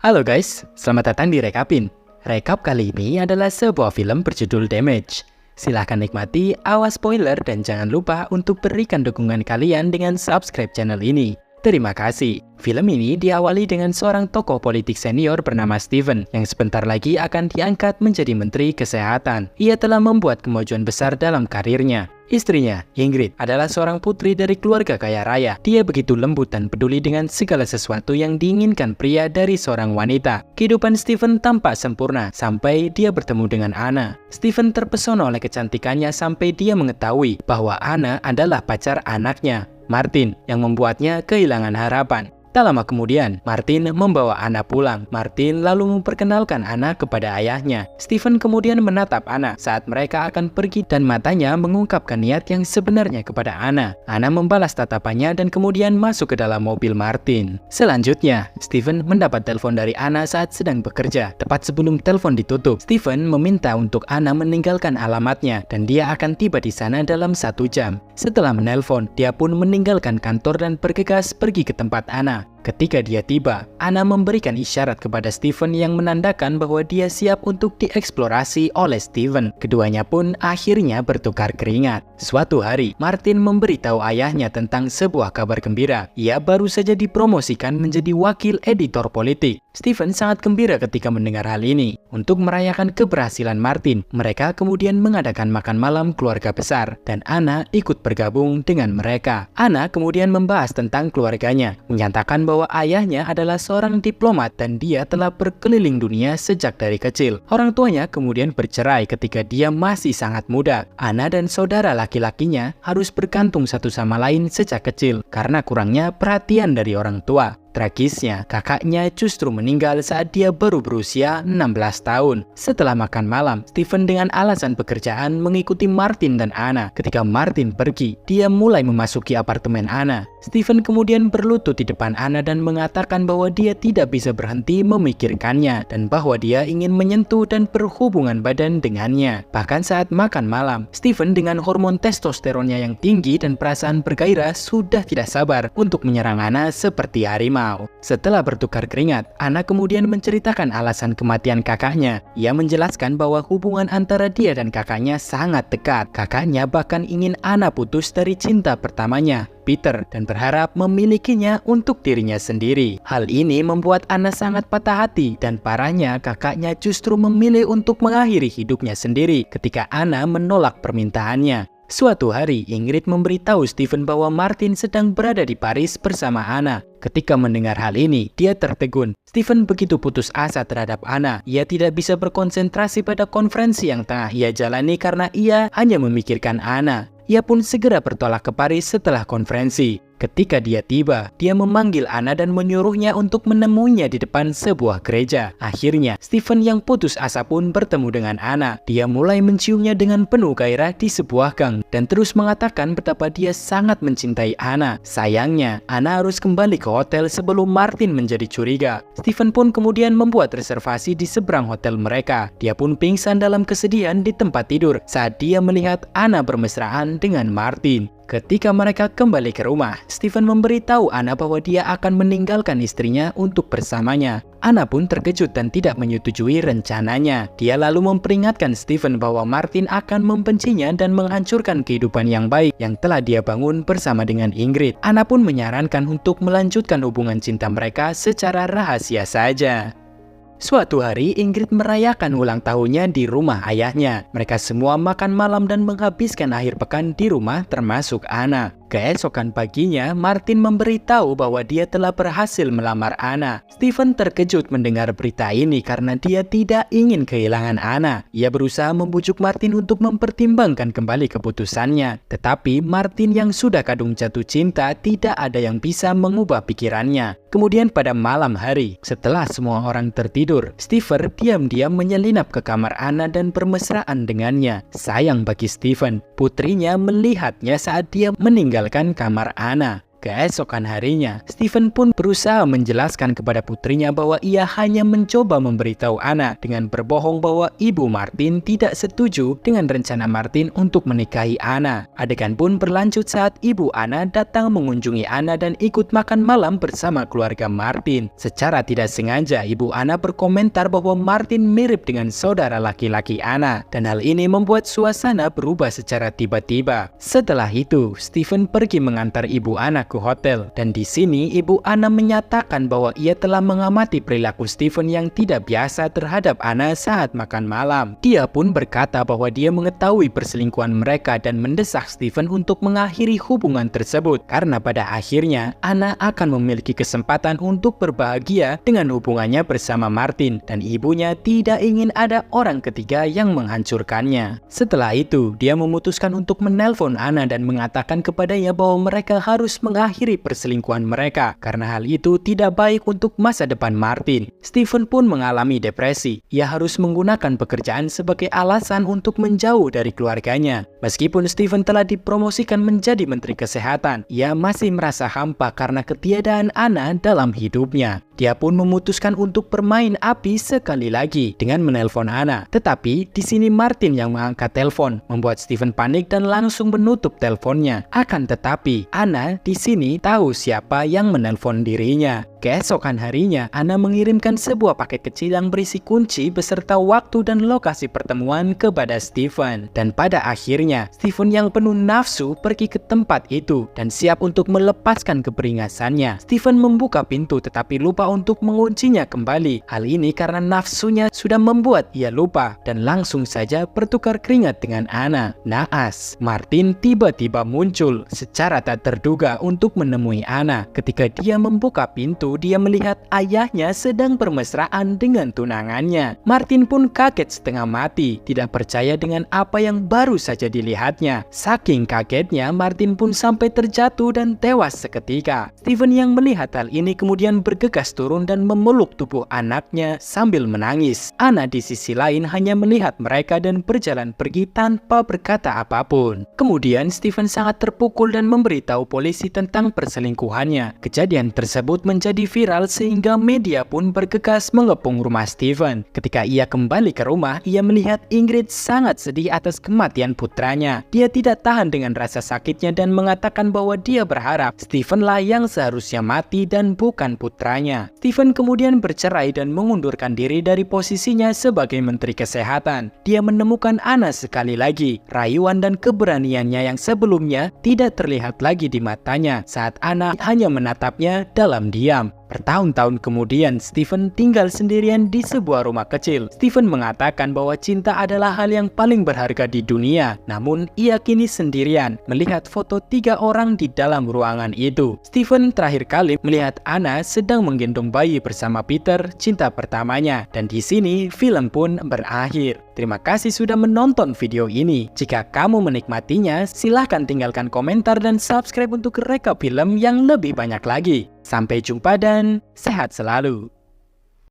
Halo guys, selamat datang di Rekapin. Rekap kali ini adalah sebuah film berjudul Damage. Silahkan nikmati, awas spoiler dan jangan lupa untuk berikan dukungan kalian dengan subscribe channel ini. Terima kasih. Film ini diawali dengan seorang tokoh politik senior bernama Steven yang sebentar lagi akan diangkat menjadi Menteri Kesehatan. Ia telah membuat kemajuan besar dalam karirnya. Istrinya, Ingrid, adalah seorang putri dari keluarga kaya raya. Dia begitu lembut dan peduli dengan segala sesuatu yang diinginkan pria dari seorang wanita. Kehidupan Steven tampak sempurna sampai dia bertemu dengan Anna. Steven terpesona oleh kecantikannya sampai dia mengetahui bahwa Anna adalah pacar anaknya, Martin, yang membuatnya kehilangan harapan. Tak lama kemudian, Martin membawa Anna pulang. Martin lalu memperkenalkan Anna kepada ayahnya. Steven kemudian menatap Anna saat mereka akan pergi dan matanya mengungkapkan niat yang sebenarnya kepada Anna. Anna membalas tatapannya dan kemudian masuk ke dalam mobil Martin. Selanjutnya, Steven mendapat telepon dari Anna saat sedang bekerja. Tepat sebelum telepon ditutup, Steven meminta untuk Anna meninggalkan alamatnya dan dia akan tiba di sana dalam 1 jam. Setelah menelpon, dia pun meninggalkan kantor dan bergegas pergi ke tempat Anna. Ketika dia tiba, Anna memberikan isyarat kepada Steven yang menandakan bahwa dia siap untuk dieksplorasi oleh Steven. Keduanya pun akhirnya bertukar keringat. Suatu hari, Martin memberitahu ayahnya tentang sebuah kabar gembira. Ia baru saja dipromosikan menjadi wakil editor politik. Steven sangat gembira ketika mendengar hal ini. Untuk merayakan keberhasilan Martin, mereka kemudian mengadakan makan malam keluarga besar dan Anna ikut bergabung dengan mereka. Anna kemudian membahas tentang keluarganya, menyatakan bahwa ayahnya adalah seorang diplomat dan dia telah berkeliling dunia sejak dari kecil. Orang tuanya kemudian bercerai ketika dia masih sangat muda. Anna dan saudara laki-lakinya harus bergantung satu sama lain sejak kecil karena kurangnya perhatian dari orang tua. Tragisnya, kakaknya justru meninggal saat dia baru berusia 16 tahun. Setelah makan malam, Steven dengan alasan pekerjaan mengikuti Martin dan Anna. Ketika Martin pergi, dia mulai memasuki apartemen Anna. Steven kemudian berlutut di depan Anna dan mengatakan bahwa dia tidak bisa berhenti memikirkannya dan bahwa dia ingin menyentuh dan berhubungan badan dengannya. Bahkan saat makan malam, Steven dengan hormon testosteronnya yang tinggi dan perasaan bergairah sudah tidak sabar untuk menyerang Anna seperti harimau. Setelah bertukar keringat, Anna kemudian menceritakan alasan kematian kakaknya. Ia menjelaskan bahwa hubungan antara dia dan kakaknya sangat dekat. Kakaknya bahkan ingin Anna putus dari cinta pertamanya, Peter, dan berharap memilikinya untuk dirinya sendiri. Hal ini membuat Anna sangat patah hati dan parahnya kakaknya justru memilih untuk mengakhiri hidupnya sendiri ketika Anna menolak permintaannya. Suatu hari, Ingrid memberitahu Steven bahwa Martin sedang berada di Paris bersama Anna. Ketika mendengar hal ini, dia tertegun. Steven begitu putus asa terhadap Anna. Ia tidak bisa berkonsentrasi pada konferensi yang tengah ia jalani karena ia hanya memikirkan Anna. Ia pun segera bertolak ke Paris setelah konferensi. Ketika dia tiba, dia memanggil Anna dan menyuruhnya untuk menemuinya di depan sebuah gereja. Akhirnya, Steven yang putus asa pun bertemu dengan Anna. Dia mulai menciumnya dengan penuh gairah di sebuah gang dan terus mengatakan betapa dia sangat mencintai Anna. Sayangnya, Anna harus kembali ke hotel sebelum Martin menjadi curiga. Steven pun kemudian membuat reservasi di seberang hotel mereka. Dia pun pingsan dalam kesedihan di tempat tidur saat dia melihat Anna bermesraan dengan Martin. Ketika mereka kembali ke rumah, Steven memberitahu Anna bahwa dia akan meninggalkan istrinya untuk bersamanya. Anna pun terkejut dan tidak menyetujui rencananya. Dia lalu memperingatkan Steven bahwa Martin akan membencinya dan menghancurkan kehidupan yang baik yang telah dia bangun bersama dengan Ingrid. Anna pun menyarankan untuk melanjutkan hubungan cinta mereka secara rahasia saja. Suatu hari, Ingrid merayakan ulang tahunnya di rumah ayahnya. Mereka semua makan malam dan menghabiskan akhir pekan di rumah termasuk Anna. Keesokan paginya, Martin memberitahu bahwa dia telah berhasil melamar Anna. Steven terkejut mendengar berita ini karena dia tidak ingin kehilangan Anna. Ia berusaha membujuk Martin untuk mempertimbangkan kembali keputusannya. Tetapi Martin yang sudah kadung jatuh cinta tidak ada yang bisa mengubah pikirannya. Kemudian pada malam hari, setelah semua orang tertidur, Steven diam-diam menyelinap ke kamar Anna dan bermesraan dengannya. Sayang bagi Steven, putrinya melihatnya saat dia meninggalkan kamar Anna. Keesokan harinya, Steven pun berusaha menjelaskan kepada putrinya bahwa ia hanya mencoba memberitahu Anna dengan berbohong bahwa ibu Martin tidak setuju dengan rencana Martin untuk menikahi Anna. Adegan pun berlanjut saat ibu Anna datang mengunjungi Anna dan ikut makan malam bersama keluarga Martin. Secara tidak sengaja, ibu Anna berkomentar bahwa Martin mirip dengan saudara laki-laki Anna, dan hal ini membuat suasana berubah secara tiba-tiba. Setelah itu, Steven pergi mengantar ibu Anna ke hotel, dan di sini ibu Anna menyatakan bahwa ia telah mengamati perilaku Steven yang tidak biasa terhadap Anna saat makan malam. Dia pun berkata bahwa dia mengetahui perselingkuhan mereka dan mendesak Steven untuk mengakhiri hubungan tersebut karena pada akhirnya Anna akan memiliki kesempatan untuk berbahagia dengan hubungannya bersama Martin, dan ibunya tidak ingin ada orang ketiga yang menghancurkannya. Setelah itu, dia memutuskan untuk menelpon Anna dan mengatakan kepadanya bahwa mereka harus mengakhiri perselingkuhan mereka karena hal itu tidak baik untuk masa depan Martin. Steven pun mengalami depresi. Ia harus menggunakan pekerjaan sebagai alasan untuk menjauh dari keluarganya. Meskipun Steven telah dipromosikan menjadi Menteri Kesehatan, ia masih merasa hampa karena ketiadaan Anna dalam hidupnya. Dia pun memutuskan untuk bermain api sekali lagi dengan menelpon Anna. Tetapi di sini Martin yang mengangkat telepon, membuat Steven panik dan langsung menutup teleponnya. Akan tetapi Anna di sini tahu siapa yang menelpon dirinya. Keesokan harinya, Anna mengirimkan sebuah paket kecil yang berisi kunci beserta waktu dan lokasi pertemuan kepada Steven. Dan pada akhirnya, Steven yang penuh nafsu pergi ke tempat itu dan siap untuk melepaskan keberingasannya. Steven membuka pintu tetapi lupa untuk menguncinya kembali. Hal ini karena nafsunya sudah membuat ia lupa dan langsung saja bertukar keringat dengan Anna. Naas, Martin tiba-tiba muncul secara tak terduga untuk menemui Anna. Ketika dia membuka pintu, dia melihat ayahnya sedang bermesraan dengan tunangannya. Martin pun kaget setengah mati, tidak percaya dengan apa yang baru saja dilihatnya. Saking kagetnya, Martin pun sampai terjatuh dan tewas seketika. Steven yang melihat hal ini kemudian bergegas turun dan memeluk tubuh anaknya sambil menangis. Anna di sisi lain hanya melihat mereka dan berjalan pergi tanpa berkata apapun. Kemudian Steven sangat terpukul dan memberitahu polisi tentang perselingkuhannya. Kejadian tersebut menjadi viral sehingga media pun bergegas mengepung rumah Steven. Ketika ia kembali ke rumah, ia melihat Ingrid sangat sedih atas kematian putranya. Dia tidak tahan dengan rasa sakitnya dan mengatakan bahwa dia berharap Steven lah yang seharusnya mati dan bukan putranya. Steven kemudian bercerai dan mengundurkan diri dari posisinya sebagai Menteri Kesehatan. Dia menemukan Anna sekali lagi. Rayuan dan keberaniannya yang sebelumnya tidak terlihat lagi di matanya saat Anna hanya menatapnya dalam diam. Bertahun-tahun kemudian, Steven tinggal sendirian di sebuah rumah kecil. Steven mengatakan bahwa cinta adalah hal yang paling berharga di dunia. Namun, ia kini sendirian melihat foto 3 orang di dalam ruangan itu. Steven terakhir kali melihat Anna sedang menggendong bayi bersama Peter, cinta pertamanya. Dan di sini, film pun berakhir. Terima kasih sudah menonton video ini. Jika kamu menikmatinya, silahkan tinggalkan komentar dan subscribe untuk rekap film yang lebih banyak lagi. Sampai jumpa dan sehat selalu.